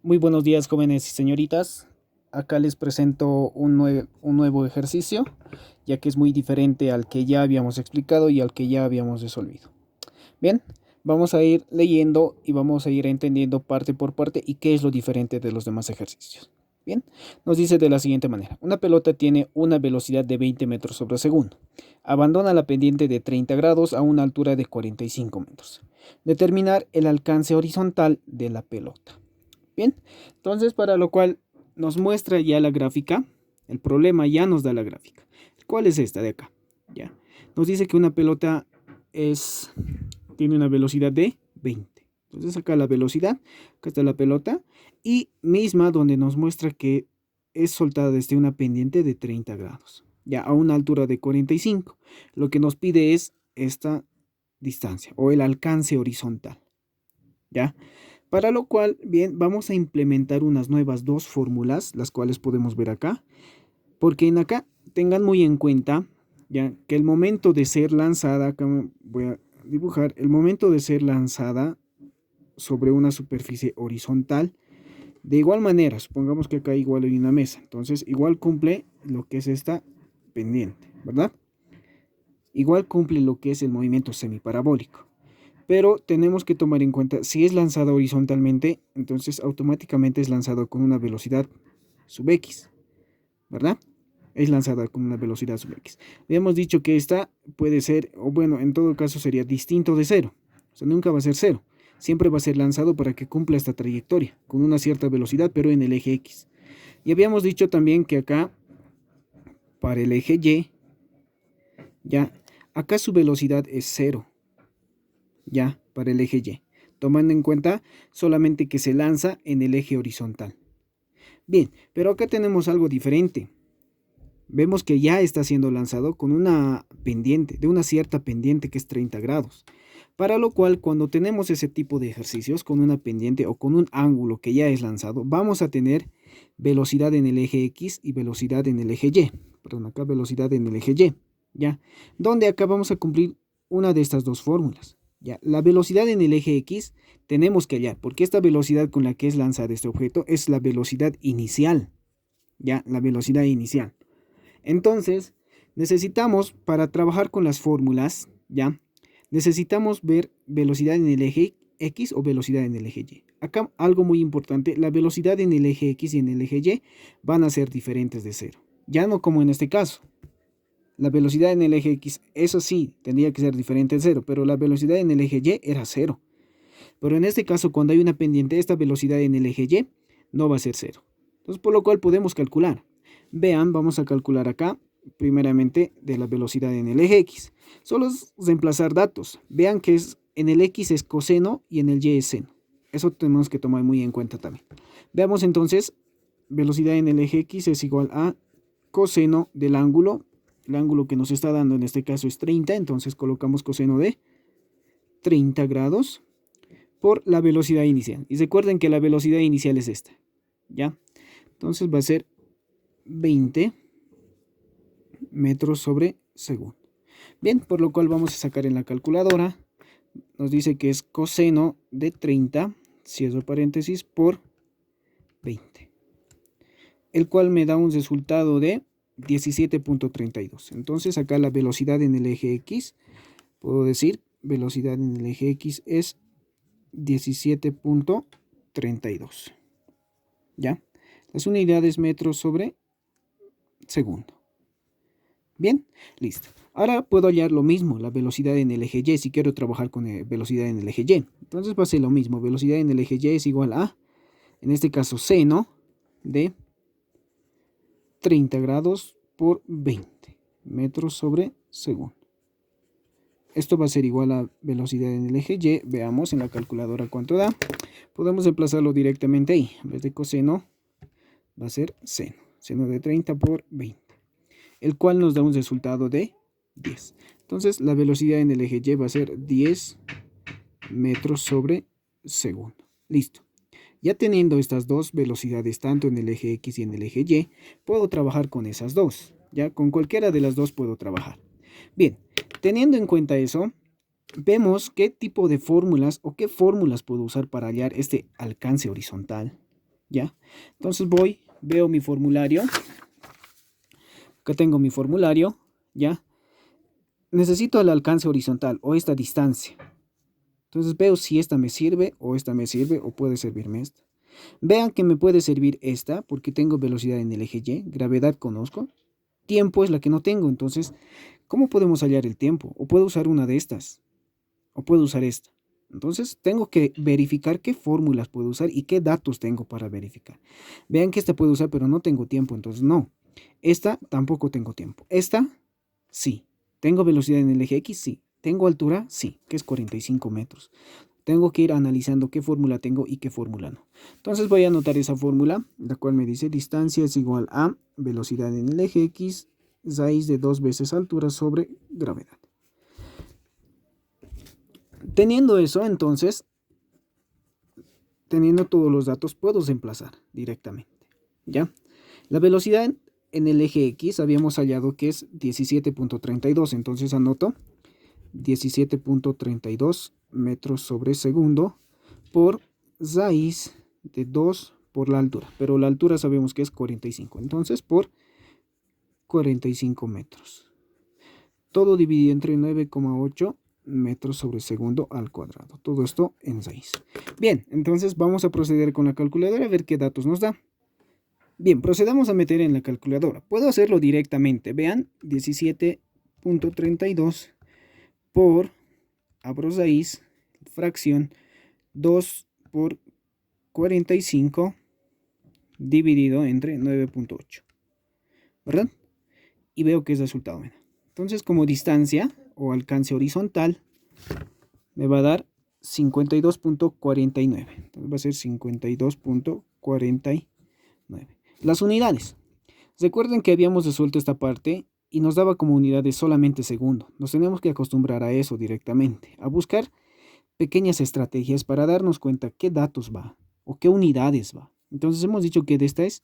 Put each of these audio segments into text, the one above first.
Muy buenos días, jóvenes y señoritas. Acá les presento un nuevo ejercicio, ya que es muy diferente al que ya habíamos explicado y al que ya habíamos resolvido. Bien, vamos a ir leyendo y vamos a ir entendiendo parte por parte y qué es lo diferente de los demás ejercicios. Bien, nos dice de la siguiente manera: una pelota tiene una velocidad de 20 metros sobre segundo. Abandona la pendiente de 30 grados a una altura de 45 metros. Determinar el alcance horizontal de la pelota. Bien, entonces para lo cual nos muestra ya la gráfica, el problema ya nos da la gráfica. ¿Cuál es esta de acá? Ya, nos dice que una pelota es, tiene una velocidad de 20. Entonces acá la velocidad, acá está la pelota y misma donde nos muestra que es soltada desde una pendiente de 30 grados, ya a una altura de 45. Lo que nos pide es esta distancia o el alcance horizontal, ¿ya? Para lo cual, bien, vamos a implementar unas nuevas dos fórmulas, las cuales podemos ver acá, porque en acá tengan muy en cuenta ya que el momento de ser lanzada, acá voy a dibujar, el momento de ser lanzada sobre una superficie horizontal, de igual manera, supongamos que acá igual hay una mesa, entonces igual cumple lo que es esta pendiente, ¿verdad? Igual cumple lo que es el movimiento semiparabólico. Pero tenemos que tomar en cuenta, si es lanzado horizontalmente, entonces automáticamente es lanzado con una velocidad sub x, ¿verdad? Es lanzada con una velocidad sub x. Habíamos dicho que esta puede ser, o bueno, en todo caso sería distinto de cero. O sea, nunca va a ser cero. Siempre va a ser lanzado para que cumpla esta trayectoria, con una cierta velocidad, pero en el eje x. Y habíamos dicho también que acá, para el eje y, ya, acá su velocidad es cero, ya, para el eje y, tomando en cuenta solamente que se lanza en el eje horizontal. Bien, pero acá tenemos algo diferente. Vemos que ya está siendo lanzado con una pendiente, de una cierta pendiente que es 30 grados. Para lo cual, cuando tenemos ese tipo de ejercicios con una pendiente o con un ángulo que ya es lanzado, vamos a tener velocidad en el eje X y velocidad en el eje Y. Perdón, acá velocidad en el eje Y, ¿ya? Donde acá vamos a cumplir una de estas dos fórmulas. Ya, la velocidad en el eje X tenemos que hallar, porque esta velocidad con la que es lanzado este objeto es la velocidad inicial, ya, la velocidad inicial. Entonces, necesitamos, para trabajar con las fórmulas, ya, necesitamos ver velocidad en el eje X o velocidad en el eje Y. Acá algo muy importante, la velocidad en el eje X y en el eje Y van a ser diferentes de cero. Ya no como en este caso. La velocidad en el eje X, eso sí, tendría que ser diferente de cero, pero la velocidad en el eje Y era cero. Pero en este caso, cuando hay una pendiente, esta velocidad en el eje Y no va a ser cero. Entonces, por lo cual podemos calcular. Vean, vamos a calcular acá, primeramente, de la velocidad en el eje X. Solo es reemplazar datos. Vean que en el X es coseno y en el Y es seno. Eso tenemos que tomar muy en cuenta también. Veamos entonces, velocidad en el eje X es igual a coseno del ángulo. El ángulo que nos está dando en este caso es 30, entonces colocamos coseno de 30 grados por la velocidad inicial. Y recuerden que la velocidad inicial es esta, ¿ya? Entonces va a ser 20 metros sobre segundo. Bien, por lo cual vamos a sacar en la calculadora. Nos dice que es coseno de 30, cierro paréntesis, por 20. El cual me da un resultado de 17.32. Entonces acá la velocidad en el eje X, puedo decir, velocidad en el eje X es 17.32. ¿Ya? Las unidades metros sobre segundo. Bien, listo. Ahora puedo hallar lo mismo, la velocidad en el eje Y, si quiero trabajar con velocidad en el eje Y. Entonces va a ser lo mismo, velocidad en el eje Y es igual a, en este caso, seno de 30 grados por 20 metros sobre segundo. Esto va a ser igual a velocidad en el eje Y. Veamos en la calculadora cuánto da. Podemos emplazarlo directamente ahí. En vez de coseno, va a ser seno. Seno de 30 por 20. El cual nos da un resultado de 10. Entonces la velocidad en el eje Y va a ser 10 metros sobre segundo. Listo. Ya teniendo estas dos velocidades, tanto en el eje X y en el eje Y, puedo trabajar con esas dos. Ya con cualquiera de las dos puedo trabajar. Bien, teniendo en cuenta eso, vemos qué tipo de fórmulas o qué fórmulas puedo usar para hallar este alcance horizontal. ¿ya? Entonces veo mi formulario. Acá tengo mi formulario, ¿ya? Necesito el alcance horizontal o esta distancia. Entonces veo si esta me sirve o puede servirme esta. Vean que me puede servir esta porque tengo velocidad en el eje Y, gravedad conozco, tiempo es la que no tengo. Entonces, ¿cómo podemos hallar el tiempo? O puedo usar una de estas, o puedo usar esta. Entonces, tengo que verificar qué fórmulas puedo usar y qué datos tengo para verificar. Vean que esta puedo usar, pero no tengo tiempo, entonces no. Esta tampoco tengo tiempo. Esta, sí. ¿Tengo velocidad en el eje X? Sí. ¿Tengo altura? Sí, que es 45 metros. Tengo que ir analizando qué fórmula tengo y qué fórmula no. Entonces voy a anotar esa fórmula, la cual me dice distancia es igual a velocidad en el eje X raíz de 2 veces altura sobre gravedad. Teniendo eso, entonces, teniendo todos los datos, puedo reemplazar directamente. ¿Ya? La velocidad en el eje X habíamos hallado que es 17.32, entonces anoto 17.32 metros sobre segundo por raíz de 2 por la altura, pero la altura sabemos que es 45, entonces por 45 metros. Todo dividido entre 9,8 metros sobre segundo al cuadrado. Todo esto en raíz. Bien, entonces vamos a proceder con la calculadora a ver qué datos nos da. Bien, procedamos a meter en la calculadora. Puedo hacerlo directamente. Vean, 17.32 por, abro raíz, fracción, 2 por 45 dividido entre 9.8, ¿verdad? Y veo que es resultado. Entonces, como distancia o alcance horizontal, me va a dar 52.49. Entonces va a ser 52.49. Las unidades. Recuerden que habíamos resuelto esta parte y nos daba como unidades solamente segundo. Nos tenemos que acostumbrar a eso directamente, a buscar pequeñas estrategias para darnos cuenta qué datos va o qué unidades va. Entonces hemos dicho que de esta es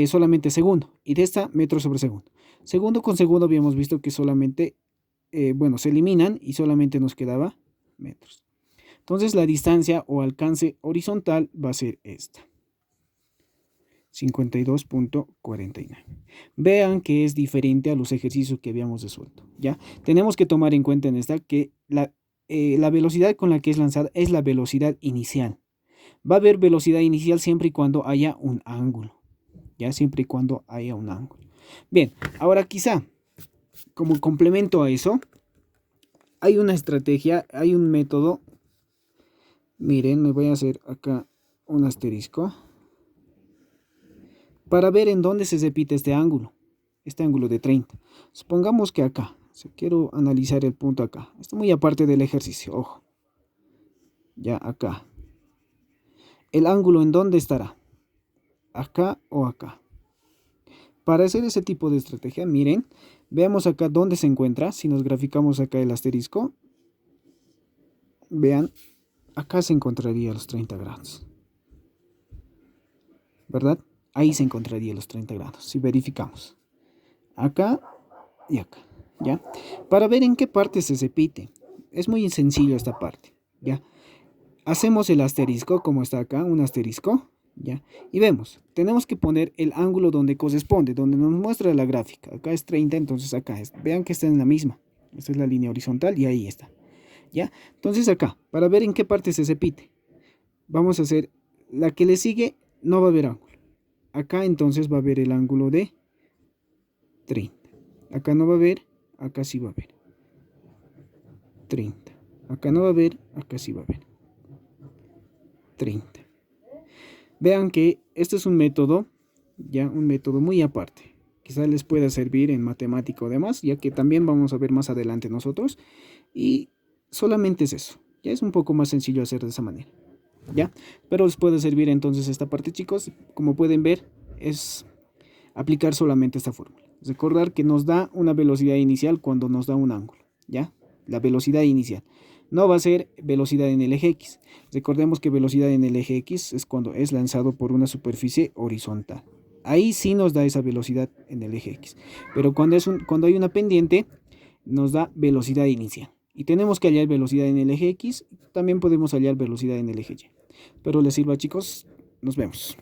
solamente segundo y de esta metro sobre segundo. Segundo con segundo habíamos visto que solamente, se eliminan y solamente nos quedaba metros. Entonces la distancia o alcance horizontal va a ser esta. 52.49. Vean que es diferente a los ejercicios que habíamos resuelto, ¿ya? Tenemos que tomar en cuenta en esta que la velocidad con la que es lanzada es la velocidad inicial. Va a haber velocidad inicial siempre y cuando haya un ángulo, ¿ya? Siempre y cuando haya un ángulo. Bien, ahora quizá, como complemento a eso, hay una estrategia, hay un método. Miren, me voy a hacer acá un asterisco para ver en dónde se repite este ángulo de 30. Supongamos que acá, si quiero analizar el punto acá, esto muy aparte del ejercicio, ojo, ya acá. ¿El ángulo en dónde estará? ¿Acá o acá? Para hacer ese tipo de estrategia, miren, veamos acá dónde se encuentra. Si nos graficamos acá el asterisco, vean, acá se encontraría los 30 grados, ¿verdad? Ahí se encontraría los 30 grados, si verificamos. Acá y acá, ¿ya? Para ver en qué parte se repite. Es muy sencillo esta parte, ¿ya? Hacemos el asterisco, como está acá, un asterisco, ¿ya? Y vemos, tenemos que poner el ángulo donde corresponde, donde nos muestra la gráfica. Acá es 30, entonces acá es. Vean que está en la misma. Esta es la línea horizontal y ahí está, ¿ya? Entonces acá, para ver en qué parte se repite, vamos a hacer la que le sigue, no va a haber ángulo. Acá entonces va a haber el ángulo de 30. Acá no va a haber, acá sí va a haber. 30. Acá no va a haber, acá sí va a haber. 30. Vean que este es un método, ya un método muy aparte. Quizás les pueda servir en matemática o demás, ya que también vamos a ver más adelante nosotros. Y solamente es eso. Ya es un poco más sencillo hacer de esa manera. ¿Ya? Pero les puede servir entonces esta parte, chicos. Como pueden ver, es aplicar solamente esta fórmula. Recordar que nos da una velocidad inicial cuando nos da un ángulo, ¿ya? La velocidad inicial. No va a ser velocidad en el eje X. Recordemos que velocidad en el eje X es cuando es lanzado por una superficie horizontal. Ahí sí nos da esa velocidad en el eje X. Pero cuando hay una pendiente, nos da velocidad inicial. Y tenemos que hallar velocidad en el eje X. También podemos hallar velocidad en el eje Y. Espero les sirva, chicos. Nos vemos.